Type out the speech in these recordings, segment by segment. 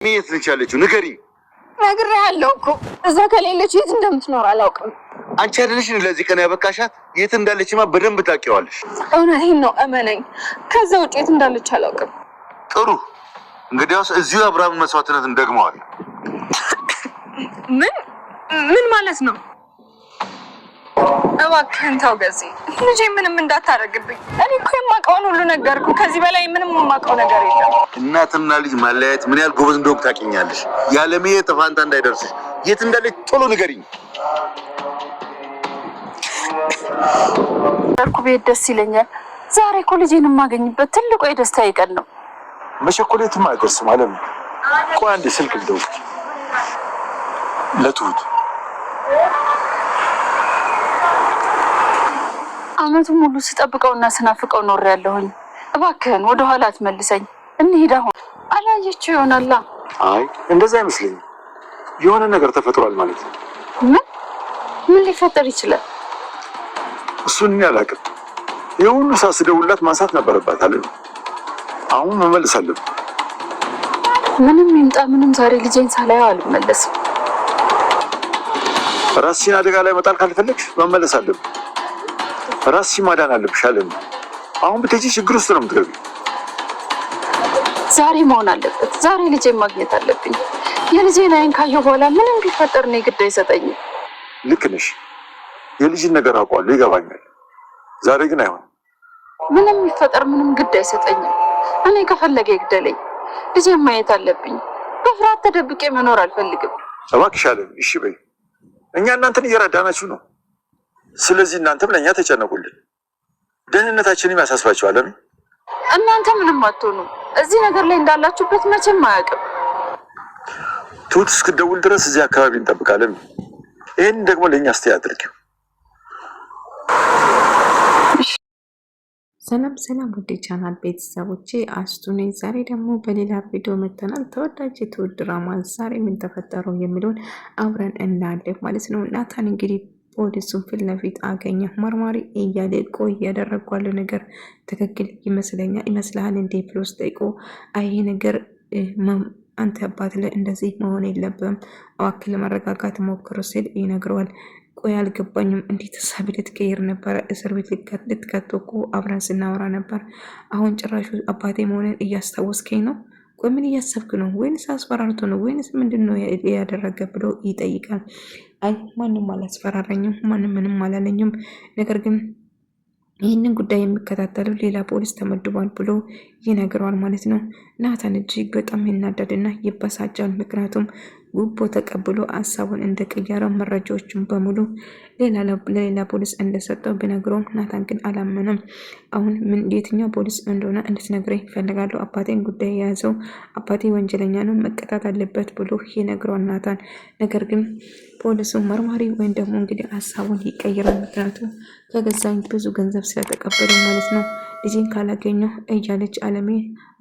የት ነች ያለችው? ንገሪኝ። ነግሬሃለሁ እኮ እዛ ከሌለች የት እንደምትኖር አላውቅም። አንቺ አይደለሽ ለዚህ ቀን ያበቃሻት? የት እንዳለችማ በደንብ ታውቂዋለሽ። እውነቴን ነው፣ እመነኝ። ከዛ ውጭ የት እንዳለች አላውቅም። ጥሩ፣ እንግዲያውስ እዚሁ አብርሃምን መስዋዕትነት እንደግመዋል። ምን ማለት ነው? እባክህን ተው ገዜ፣ ልጄ ምንም እንዳታረግብኝ። እኔ እኮ የማውቀውን ሁሉ ነገርኩ። ከዚህ በላይ ምንም የማውቀው ነገር የለም። እናትና ልጅ ማለያየት ምን ያህል ጎበዝ እንደሆንክ ታውቂኛለሽ። ያለምዬ ተፋንታ እንዳይደርስሽ የት እንዳለች ቶሎ ንገሪኝ። ደርኩ ቤት ደስ ይለኛል። ዛሬ እኮ ልጄን የማገኝበት ትልቁ የደስታ ቀን ነው። መቸኮሌትም አይደርስም አለም። ቆይ አንዴ ስልክ ልደውል ለትሁት። አመቱን ሙሉ ስጠብቀውና ስናፍቀው ኖሬያለሁኝ። እባክህን ወደ ኋላ አትመልሰኝ። እንሂድ አሁን። አላየችው ይሆናላ። አይ እንደዛ አይመስለኝም። የሆነ ነገር ተፈጥሯል ማለት ነው። ምን ሊፈጠር ይችላል? እሱን እኔ አላውቅም። የሁሉ ሳስደውላት ማንሳት ነበረባት አለ። አሁን መመለስ አለብን። ምንም ይምጣ ምንም ዛሬ ልጄን ሳላየው አልመለስም። ራስሽን አደጋ ላይ መጣል ካልፈለግሽ መመለስ አለብን። ራስሽን ማዳን አለብሽ አለ። አሁን ብትሄጂ ችግር ውስጥ ነው የምትገቢው። ዛሬ መሆን አለበት። ዛሬ ልጄን ማግኘት አለብኝ። የልጄን አይን ካየሁ በኋላ ምንም ቢፈጠር እኔ ግድ አይሰጠኝም። ልክ ነሽ። የልጅን ነገር አውቀዋለሁ፣ ይገባኛል። ዛሬ ግን አይሆንም። ምንም ይፈጠር ምንም ግድ አይሰጠኝም። እኔ ከፈለገ ይግደለኝ። ልጄን ማየት አለብኝ። በፍርሃት ተደብቄ መኖር አልፈልግም። እባክሽ አለ። እሺ በይ። እኛ እናንተን እየረዳናችሁ ነው። ስለዚህ እናንተም ለእኛ ተጨነቁልን። ደህንነታችንም ያሳስባችኋል። እናንተ ምንም አትሆኑ። እዚህ ነገር ላይ እንዳላችሁበት መቼም አያውቅም። ትሁት እስክትደውል ድረስ እዚህ አካባቢ እንጠብቃለን። ይህን ደግሞ ለእኛ አስተያየት አድርጊው። ሰላም ሰላም፣ ውድ ቻናል ቤተሰቦቼ አስቱ ነኝ። ዛሬ ደግሞ በሌላ ቪዲዮ መጥተናል። ተወዳጅ የትሁት ድራማ ዛሬ ምን ተፈጠረው የሚለውን አብረን እናያለን ማለት ነው። ናታን እንግዲህ ፖሊሱን ፊት ለፊት አገኘ። መርማሪ እያለ ቆይ ያደረጓለው ነገር ትክክል ይመስልሃል እንዴ ብሎ ስጠይቆ አይ ነገር አንተ አባት ላይ እንደዚህ መሆን የለብም እባክህ ለመረጋጋት ሞክሮ ሲል ይነግረዋል። ቆይ አልገባኝም፣ እንዴት ሀሳብ ልትቀይር ነበረ? እስር ቤት ልትከቶ እኮ አብረን ስናወራ ነበር። አሁን ጭራሹ አባቴ መሆንን እያስታወስከኝ ነው? ቆይ ምን እያሰብክ ነው? ወይንስ አስፈራርቶ ነው? ወይንስ ምንድን ነው ያደረገ ብሎ ይጠይቃል። አይ ማንም አላስፈራራኝም፣ ማንም ምንም አላለኝም። ነገር ግን ይህንን ጉዳይ የሚከታተለው ሌላ ፖሊስ ተመድቧል ብሎ ይነግረዋል ማለት ነው። ናታን እጅግ በጣም ይናደድና ይበሳጫል። ምክንያቱም ጉቦ ተቀብሎ ሀሳቡን እንደቀየረው መረጃዎችን በሙሉ ለሌላ ፖሊስ እንደሰጠው ቢነግረውም ናታን ግን አላመነም። አሁን የትኛው ፖሊስ እንደሆነ እንድትነግረኝ ይፈልጋለሁ። አባቴን ጉዳይ የያዘው አባቴ ወንጀለኛ ነው፣ መቀጣት አለበት ብሎ ይነግረዋል ናታን። ነገር ግን ፖሊሱ መርማሪ ወይም ደግሞ እንግዲህ ሀሳቡን ይቀይራል። ምክንያቱም ከገዛኝ ብዙ ገንዘብ ስለተቀበለው ማለት ነው። ልጄን ካላገኘሁ እያለች አለሜ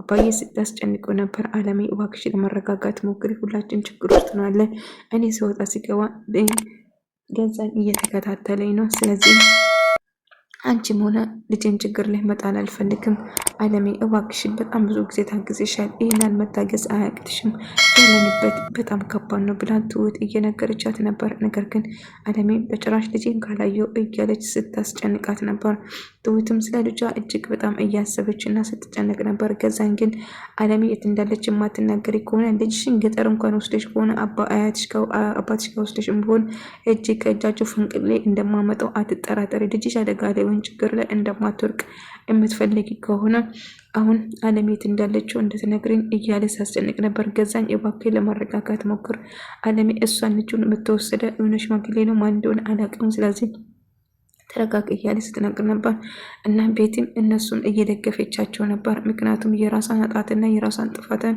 አባዬ ስታስጨንቆ ነበር። አለሜ እባክሽ ለመረጋጋት ሞክሪ፣ ሁላችን ችግር ውስጥ ነው ያለን። እኔ ስወጣ ሲገባ ገዛኝ እየተከታተለኝ ነው። ስለዚህ አንቺም ሆነ ልጄን ችግር ላይ መጣል አልፈልግም። አለሜ እባክሽን በጣም ብዙ ጊዜ ታግዘሻል፣ ይህንን መታገዝ አያቅትሽም፣ ያለንበት በጣም ከባድ ነው ብላ ትሁት እየነገረቻት ነበር። ነገር ግን አለሜ በጭራሽ ልጄን ካላየው እያለች ስታስጨንቃት ነበር። ትሁትም ስለ ልጇ እጅግ በጣም እያሰበች እና ስትጨነቅ ነበር። ገዛኝ ግን አለሜ የት እንዳለች የማትናገሪ ከሆነ ልጅሽን ገጠር እንኳን ወስደሽ ከሆነ አባትሽ ጋር ወስደሽ ቢሆን እጅ ከእጃቸው ፍንቅሌ እንደማመጣው አትጠራጠሪ፣ ልጅሽ አደጋ ላይ ወይም ችግር ላይ እንደማትወርቅ የምትፈልጊ ከሆነ አሁን አለሜት እንዳለችው እንድትነግሪኝ እያለ ሳስጨንቅ ነበር። ገዛኝ እባክህ ለማረጋጋት ሞክር። አለሜ እሷን ልጁን የምትወሰደ የሆነ ሽማግሌ ነው፣ ማን እንደሆነ አላውቅም፣ ስለዚህ ተረጋግ እያለ ስትነግር ነበር። እና ቤትም እነሱን እየደገፈቻቸው ነበር። ምክንያቱም የራሷን አጣትና የራሷን ጥፋትን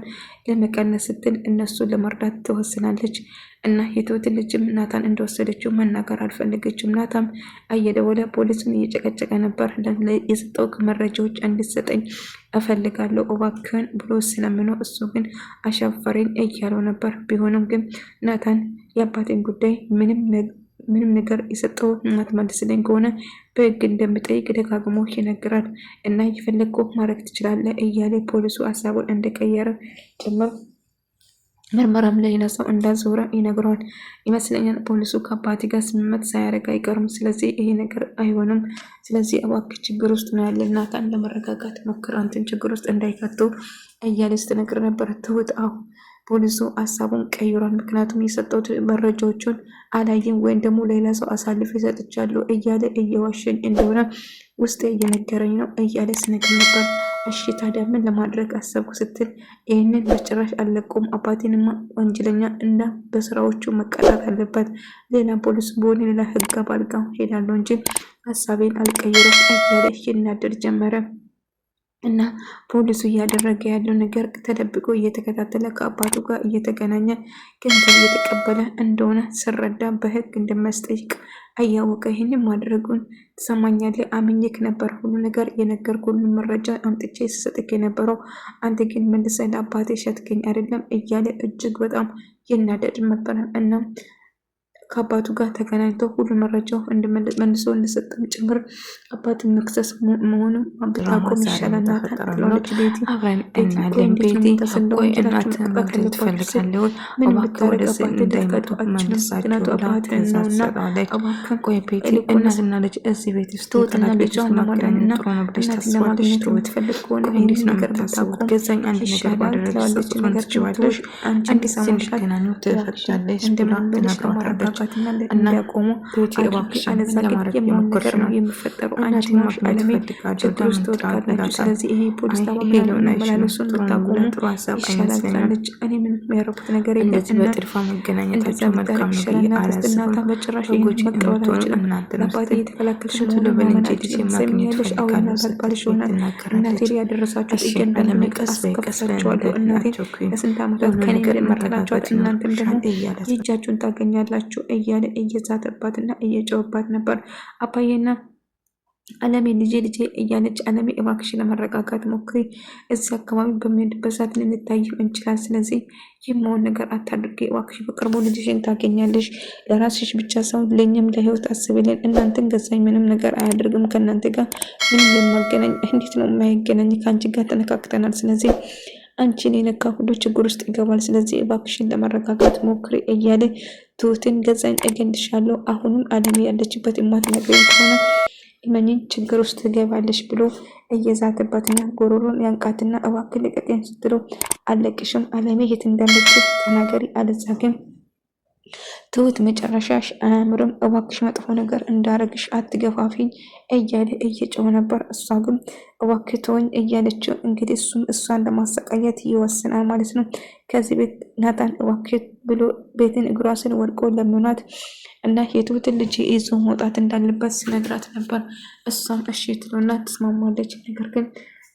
ለመቀነስ ስትል እነሱን ለመርዳት ትወስናለች። እና የትሁትን ልጅም ናታን እንደወሰደችው መናገር አልፈለገችም። ናታም እየደወለ ፖሊሱን እየጨቀጨቀ ነበር። የሰጠው መረጃዎች እንድትሰጠኝ እፈልጋለሁ እባክህን ብሎ ስለምነው እሱ ግን አሻፈረኝ እያለው ነበር። ቢሆንም ግን ናታን የአባቴን ጉዳይ ምንም ነገር የሰጠው ማትመልስልኝ ከሆነ በህግ እንደምጠይቅ ደጋግሞ ይነግራል። እና የፈለግከው ማድረግ ትችላለህ እያለ ፖሊሱ ሀሳቡን እንደቀየረ ጭምር ምርመራም ለሌላ ሰው እንዳዞረ ይነግረዋል ይመስለኛል። ፖሊሱ ከአባቴ ጋር ስምምነት ሳያደርግ አይቀርም። ስለዚህ ይሄ ነገር አይሆንም። ስለዚህ እባክህ ችግር ውስጥ ነው ያለ ናታን ለመረጋጋት ሞክር፣ አንተን ችግር ውስጥ እንዳይከቱ እያለች ትነግር ነበር ትሁት። ፖሊሱ ሀሳቡን ቀይሯል። ምክንያቱም የሰጠሁት መረጃዎቹን አላየም ወይም ደግሞ ሌላ ሰው አሳልፎ ይሰጥቻለሁ እያለ እየዋሸኝ እንደሆነ ውስጤ እየነገረኝ ነው እያለ ስነግር ነበር። እሺ ታዲያ ምን ለማድረግ አሰብኩ ስትል ይህንን በጭራሽ አልለቀውም፣ አባቴንማ ወንጀለኛ እና በስራዎቹ መቀጣት አለበት። ሌላ ፖሊስ በሆነ ሌላ ህግ ባልጋ ሄዳለሁ እንጂ ሀሳቤን አልቀይረም እያለ ይናደድ ጀመረ። እና ፖሊሱ እያደረገ ያለው ነገር ተደብቆ እየተከታተለ ከአባቱ ጋር እየተገናኘ ገንዘብ እየተቀበለ እንደሆነ ስረዳ በህግ እንደሚያስጠይቅ እያወቀ ይህንን ማድረጉን ትሰማኛለህ? አምኜክ ነበር። ሁሉ ነገር የነገርኩህ ሁሉ መረጃ አምጥቼ ስሰጥክ የነበረው አንተ ግን መልሰህ ለአባቴ ሸጥከኝ አይደለም እያለ እጅግ በጣም ይናደድ ነበረ። እና ከአባቱ ጋር ተገናኝተው ሁሉ መረጃው መልሶ እንደሰጠም ጭምር አባትን መክሰስ መሆኑን ብታቆም ይሻላል ትላለች ቤቲ። ቤቲ ቆይ እናትህን መግደል ትፈልጋለህ? እባክህ ወደዚህ እንዳይመጡ መልሳቸው አባትህን ነውና እባክህ። ቆይ ቤቲ እናትና ልጅ እዚህ ቤት ውስጥ ትወጥና ልጇን ለማዳንና እናትን ለማግኘት የምትፈልግ ከሆነ እንዴት ነው የምታስቡት? ገዛኝ አንድ ነገር ባደረግሽ ነገር ትችዋለሽ። አንቺ ሲገናኙ ትፈቅዳለች ብላ ትነግረዋለች። እና ቆሞ ለማድረግ የሞከርሽ ነው የሚፈጠረው። አንቺ ነሽ አለሜ ችግር ውስጥ ትወድቃላችሁ። ስለዚህ ይሄ ፖሊስ ጣቢያ መላለሱን ብታቆሙ ይሻላል ትላለች። እኔ ምንም ያደረኩት ነገር የለም። እንደዚህ በጥድፋ መገናኘታቸው መልካም ነው ብዬ አላስብም። በጭራሽ መቀበል አልችልም። አባቴ እየተከላከልሽ ሰሚያለሽ። አሁን ባልባልሽ ሆናል እናቴ ያደረሳችሁት እያንዳንዱ ነገር አስከፍላችኋለሁ። እናቴ ለስንት ዓመታት ከኔ መረጋጫት እናንተም ደግሞ የእጃችሁን ታገኛላችሁ እያለ እየዛተባትና እየጨወባት ነበር። አባዬና አለሜ ልጄ እያለች አለሜ እባክሽ ለመረጋጋት ሞክሪ፣ እዚህ አካባቢ በሚሄድበት ሰዓት ልንታይም እንችላል። ስለዚህ የማውን ነገር አታድርጊ እባክሽ፣ በቅርቡ ልጅሽን ታገኛለሽ። ለራስሽ ብቻ ሰው ለኛም ለህይወት አስብልን። እናንተን ገዛኝ ምንም ነገር አያደርግም። ከእናንተ ጋር ምንም ለማገናኝ እንዴት ነው የማይገናኝ? ከአንቺ ጋር ተነካክተናል። ስለዚህ አንቺን የነካ ሁሉ ችግር ውስጥ ይገባል። ስለዚህ እባክሽን ለመረጋጋት ሞክሪ እያለ ትሁትን ገዛኝ እገልሻለሁ፣ አሁንም አለሜ ያለችበት የማትነግረኝ ከሆነ እመኚኝ ችግር ውስጥ ትገባለሽ ብሎ እየዛተባትና ጎሮሮን ያንቃትና እባክህ ልቀቀኝ ስትለው አለቅሽም፣ አለሜ የት እንዳለችው ተናገሪ፣ አለዛ ግን ትሁት መጨረሻሽ አያምርም፣ እባክሽ መጥፎ ነገር እንዳረግሽ አትገፋፊኝ እያለ እየጮኸ ነበር። እሷ ግን እባክህ ተወኝ እያለችው እንግዲህ እሱም እሷን ለማሰቃየት ይወስናል ማለት ነው። ከዚህ ቤት ናታን እባክህ ብሎ ቤትን እግሯ ስር ወድቆ ለምኗት እና የትሁትን ልጅ ይዞ መውጣት እንዳለበት ሲነግራት ነበር። እሷም እሺ ትሎና ትስማማለች። ነገር ግን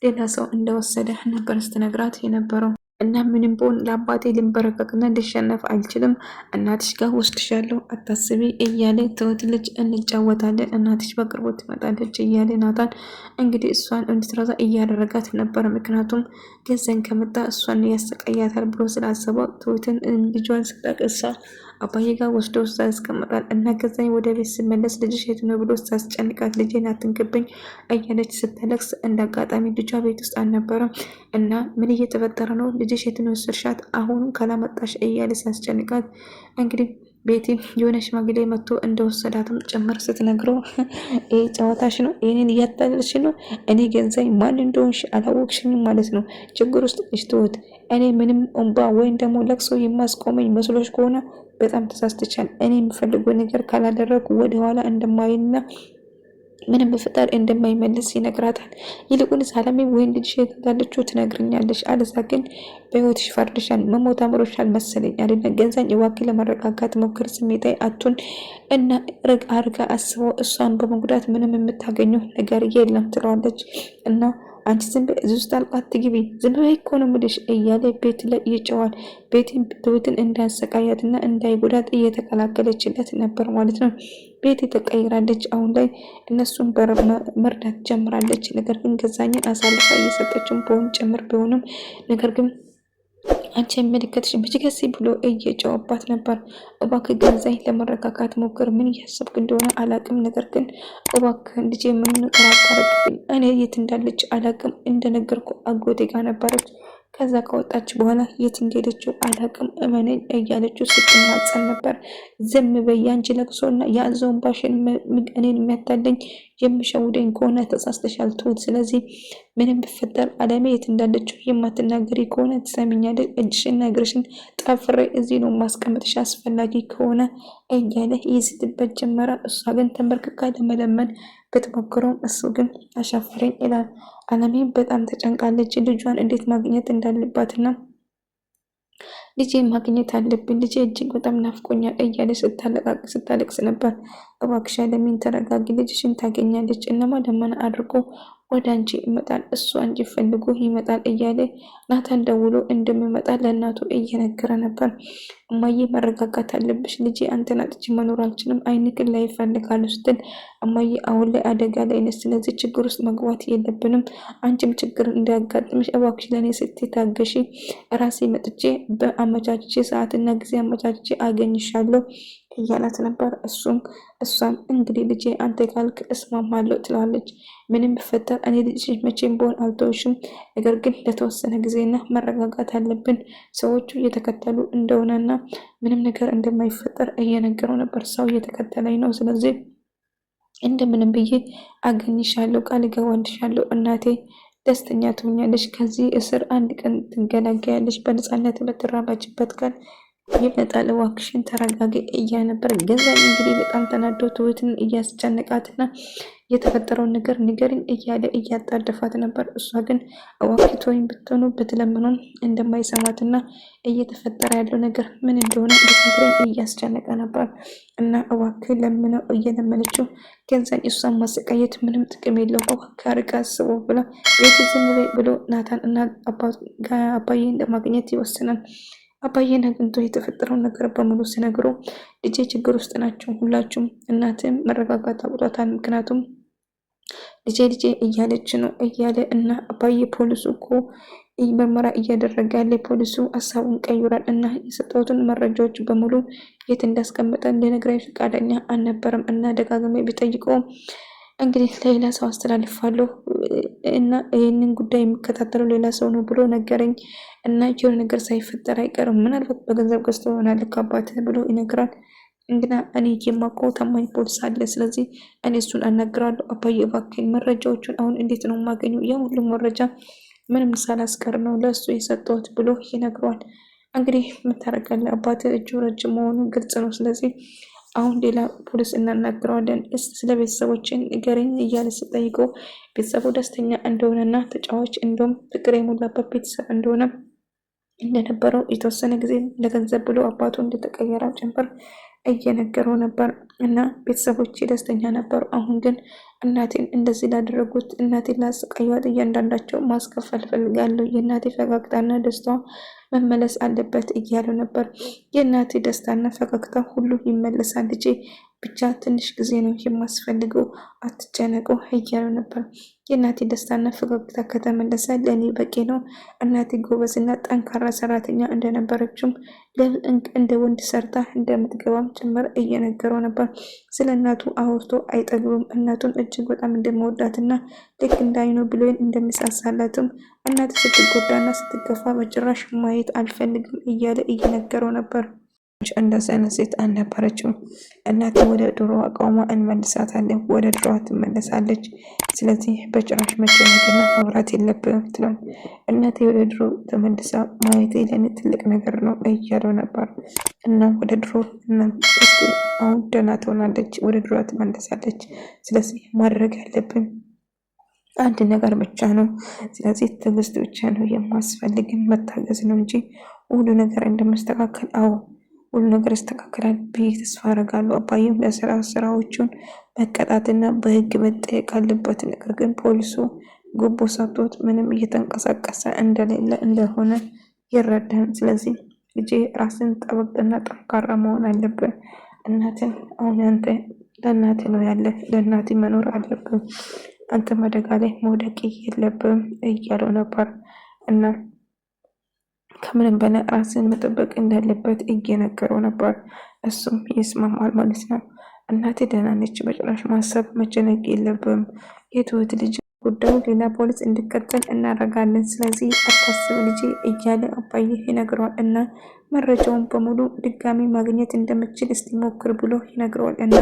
ሌላ ሰው እንደወሰደ ነበር ስትነግራት የነበረው። እና ምንም ቢሆን ለአባቴ ልንበረከክና ልሸነፍ አልችልም፣ እናትሽ ጋር ወስድሻለሁ አታስቢ እያለ ትሁት ልጅ እንጫወታለን፣ እናትሽ በቅርቡ ትመጣለች እያለ ናታን እንግዲህ እሷን እንድትረሳ እያደረጋት ነበር። ምክንያቱም ገዛኝ ከመጣ እሷን ያሰቃያታል ብሎ ስላሰበው ትሁትን ልጇን ስጠቅሳ አባዬ ጋር ወስዶ ውስጥ ያስቀምጣል። እና ገዛኝ ወደ ቤት ስመለስ ልጅሽ የት ነው ብሎ ስታስጨንቃት ልጄን አትንክብኝ እያለች ስትለቅስ እንደ አጋጣሚ ልጇ ቤት ውስጥ አልነበረም። እና ምን እየተፈጠረ ነው? ልጅሽ የት ነው ወሰድሻት? አሁንም ካላመጣሽ እያለ ሲያስጨንቃት እንግዲህ ቤቲ የሆነ ሽማግሌ መጥቶ እንደወሰዳትም ጭምር ስትነግረው ይሄ ጨዋታሽ ነው፣ ይህንን እያታለልሽ ነው፣ እኔ ገንዘኝ ማን እንደሆንሽ አላወቅሽኝም ማለት ነው። ችግር ውስጥ ትሁት እኔ ምንም እንባ ወይም ደግሞ ለቅሶ የማስቆመኝ መስሎች ከሆነ በጣም ተሳስተሻል። እኔ የምፈልገው ነገር ካላደረጉ ወደኋላ እንደማይና ምንም በፍጣር እንደማይመልስ ይነግራታል። ይልቁንስ አለሜ ወይን ልጅሽ የት እንዳለችው ትነግርኛለሽ፣ አለዛ ግን በህይወትሽ ፈርድሻል፣ መሞት አምሮሻል መሰለኝ አይደለ? ገዛኝ እባክህ ለመረጋጋት ሞክር፣ ስሜታዊ አቱን እና አርጋ አስበው፣ እሷን በመጉዳት ምንም የምታገኘው ነገር የለም ትለዋለች። እና አንቺ ዝም በይ እዚህ ውስጥ ጣልቃ አትግቢ፣ ዝም በይ እኮ ነው የምልሽ እያለ ቤት ላይ ይጨዋል። ቤትን ትሁትን እንዳያሰቃያትና እንዳይጎዳት እየተከላከለችለት ነበር ማለት ነው። ቤት ተቀይራለች። አሁን ላይ እነሱን መርዳት ጀምራለች። ነገር ግን ገዛኝን አሳልፋ እየሰጠችም በሆን ጭምር ቢሆንም ነገር ግን አንቺ የሚመለከትሽ ብጅገሲ ብሎ እየጨዋባት ነበር። እባክህ ገዛኝ ለመረጋጋት ሞክር፣ ምን እያሰብክ እንደሆነ አላቅም፣ ነገር ግን እባክህ ልጄ ምን ነገር አታረግብኝ፣ እኔ የት እንዳለች አላቅም፣ እንደነገርኩ አጎቴ ጋር ነበረች፣ ከዛ ከወጣች በኋላ የት እንደሄደችው አላቅም እመነኝ እያለችው ስትማጸን ነበር። ዝም በይ አንቺ ለቅሶና የአዘውን ባሽን እኔን የሚያታለኝ የምሸውደኝ ከሆነ ተሳስተሻል ትሁት። ስለዚህ ምንም ቢፈጠር አለሜ የት እንዳለችው የማትናገሪ ከሆነ ትሰሚኛለሽ፣ እጅሽና እግርሽን ጠፍሬ እዚህ ነው ማስቀመጥሽ አስፈላጊ ከሆነ እያለ ይዝትበት ጀመረ። እሷ ግን ተንበርክካ ለመለመን ብትሞክረውም እሱ ግን አሻፈረኝ ይላል። አለሜም በጣም ተጨንቃለች። ልጇን እንዴት ማግኘት እንዳለባትና ልጄ ማግኘት አለብን፣ ልጄ እጅግ በጣም ናፍቆኛል እያለ ስታለቅስ ነበር። እባክሽ አለሜን ተረጋጊ፣ ልጅሽን ታገኛለች። እነማ ደመና አድርጎ ወደ አንቺ ይመጣል፣ እሱ አንቺ ፈልጎ ይመጣል እያለ ናታን ደውሎ እንደሚመጣ ለእናቱ እየነገረ ነበር። እማዬ መረጋጋት አለብሽ ልጄ፣ አንተን አጥቼ መኖር አልችልም፣ አይንክን ላይ ይፈልጋሉ ስትል እማዬ አሁን ላይ አደጋ ላይ ነች፣ ስለዚህ ችግር ውስጥ መግባት የለብንም፣ አንቺም ችግር እንዳያጋጥምሽ እባክሽ ለእኔ ስትይ ታገሺ፣ ራሴ መጥቼ በአመቻችቼ ሰዓትና ጊዜ አመቻችቼ አገኝሻለሁ እያላት ነበር። እሷም እንግዲህ ልጄ አንተ ካልክ እስማማለሁ ትላለች። ምንም ቢፈጠር እኔ ልጅሽ መቼም ቢሆን አልተውሽም፣ ነገር ግን ለተወሰነ ጊዜና መረጋጋት አለብን። ሰዎቹ እየተከተሉ እንደሆነና ምንም ነገር እንደማይፈጠር እየነገረው ነበር። ሰው እየተከተለኝ ነው፣ ስለዚህ እንደምንም ብዬ አገኝሻለሁ፣ ቃል እገባልሻለሁ። እናቴ ደስተኛ ትሆኛለሽ፣ ከዚህ እስር አንድ ቀን ትገላገያለሽ፣ በነፃነት የምትራመጅበት ቀን ይመጣል፣ እባክሽን ተረጋጊ እያ ነበር። ገዛኝ እንግዲህ በጣም ተናዶ ትሁትን እያስጨነቃትና የተፈጠረውን ነገር ንገሪኝ እያለ እያጣደፋት ነበር። እሷ ግን እባክህ ተወኝ ብትሆኑ ብትለምኑን እንደማይሰማትና እየተፈጠረ ያለው ነገር ምን እንደሆነ ልትነግረኝ እያስጨነቀ ነበር እና እባክህ ለምነው እየለመነችው ገዛኝ እሷን ማሰቃየት ምንም ጥቅም የለው፣ እባክህ አርቃ አስቦ ብላ ቤት ዝም በይ ብሎ ናታን እና አባዬ እንደማግኘት ይወስናል። አባዬን አግኝቶ የተፈጠረውን ነገር በሙሉ ሲነግሩ ልጄ ችግር ውስጥ ናቸው ሁላችሁም፣ እናትም መረጋጋት አቅቷታል፣ ምክንያቱም ልጄ እያለች ነው እያለ እና አባዬ ፖሊሱ እኮ ምርመራ እያደረገ ያለ ፖሊሱ ሀሳቡን ቀይሯል እና የሰጠሁትን መረጃዎች በሙሉ የት እንዳስቀመጠ ሊነግረኝ ፈቃደኛ አልነበረም እና ደጋግሜ ቢጠይቀውም እንግዲህ ለሌላ ሰው አስተላልፋለሁ እና ይህንን ጉዳይ የሚከታተለው ሌላ ሰው ነው ብሎ ነገረኝ እና የሆነ ነገር ሳይፈጠር አይቀርም፣ ምናልባት በገንዘብ ገዝቶ ይሆናል ከአባት ብሎ ይነግራል። እንግና እኔ የማውቀው ታማኝ ፖሊስ አለ፣ ስለዚህ እኔ እሱን አናግራለሁ። አባዬ እባክህ መረጃዎቹን አሁን እንዴት ነው የማገኘው? ያ ሁሉ መረጃ ምንም ሳላስቀር ነው ለእሱ የሰጠሁት ብሎ ይነግረዋል። እንግዲህ የምታደርጋለህ አባት እጁ ረጅም መሆኑ ግልጽ ነው፣ ስለዚህ አሁን ሌላ ፖሊስ እናናግረዋለን፣ ስለ ቤተሰቦችን ንገረኝ እያለ ስጠይቀው ቤተሰቡ ደስተኛ እንደሆነና ተጫዋች እንደውም ፍቅር የሞላበት ቤተሰብ እንደሆነ እንደነበረው የተወሰነ ጊዜ ለገንዘብ ብሎ አባቱ እንደተቀየረ ጭምር እየነገረው ነበር እና ቤተሰቦች ደስተኛ ነበሩ። አሁን ግን እናቴን እንደዚህ ላደረጉት እናቴን ላሰቃዩት እያንዳንዳቸው ማስከፈል ፈልጋለሁ፣ የእናቴ ፈገግታና ደስታ መመለስ አለበት እያሉ ነበር። የእናቴ ደስታና ፈገግታ ሁሉ ይመለሳል ልጄ፣ ብቻ ትንሽ ጊዜ ነው የማስፈልገው፣ አትጨነቁ እያሉ ነበር። የእናቴ ደስታና ፈገግታ ከተመለሰ ለእኔ በቂ ነው። እናቴ ጎበዝና ጠንካራ ሰራተኛ እንደነበረችም እንደ ወንድ ሰርታ እንደምትገባም ጭምር እየነገረው ነበር። ስለ እናቱ አውርቶ አይጠግብም። እናቱን እጅግ በጣም እንደመወዳትና ልክ እንዳይኑ ብሎን እንደሚሳሳላትም እናት ስትጎዳና ስትገፋ በጭራሽ ማየት አልፈልግም እያለ እየነገረው ነበር። እንደዚህ አይነት ሴት አልነበረችም። እናቴ ወደ ድሮ አቋሟ እንመልሳታለን፣ ወደ ድሮዋ ትመለሳለች። ስለዚህ በጭራሽ መጨነቅና መብራት የለብንም ትላል። እናቴ ወደ ድሮ ተመልሳ ማየቴ ለእኔ ትልቅ ነገር ነው እያለው ነበር እና ወደ ድሮ አሁን ደህና ትሆናለች፣ ወደ ድሮ ትመለሳለች። ስለዚህ ማድረግ ያለብን አንድ ነገር ብቻ ነው። ስለዚህ ትዕግስት ብቻ ነው የማስፈልግን፣ መታገዝ ነው እንጂ ሁሉ ነገር እንደመስተካከል ሁሉ ነገር ይስተካከላል ብዬ ተስፋ አደርጋለሁ። አባዬም ስራዎቹን መቀጣትና በህግ መጠየቅ አለበት። ነገር ግን ፖሊሱ ጉቦ ሰጥቶት ምንም እየተንቀሳቀሰ እንደሌለ እንደሆነ ይረዳል። ስለዚህ ልጄ ራስን ጠበቅና ጠንካራ መሆን አለብን። እናትን አሁን አንተ ለእናት ነው ያለ፣ ለእናት መኖር አለብን። አንተ አደጋ ላይ መውደቅ የለብም እያለው ነበር እና ከምንም በላይ ራስን መጠበቅ እንዳለበት እየነገረው ነበር። እሱም ይስማማል ማለት ነው። እናቴ ደህና ነች፣ በጭራሽ ማሰብ መጨነቅ የለብም። የትሁት ልጅ ጉዳዩ ሌላ ፖሊስ እንዲቀጥል እናደርጋለን። ስለዚህ አታስብ ልጄ እያለ አባዬ ይነግረዋል። እና መረጃውን በሙሉ ድጋሚ ማግኘት እንደምችል እስቲ ሞክር ብሎ ይነግረዋል። እና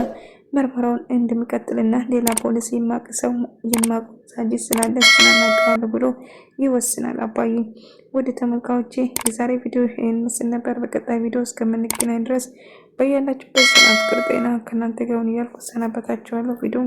ምርመራውን እንደሚቀጥልና ሌላ ፖሊስ የማቅሰው የማቆሳጅ ስላለ ስናናገራለሁ ብሎ ይወስናል። አባዬ ወደ ተመልካዮቼ የዛሬ ቪዲዮ ይህን ምስል ነበር። በቀጣይ ቪዲዮ እስከምንገናኝ ድረስ በያላችሁበት ሰላም፣ ፍቅር፣ ጤና ከእናንተ ጋር ይሁን እያልኩ ሰናበታችኋለሁ። ቪዲዮ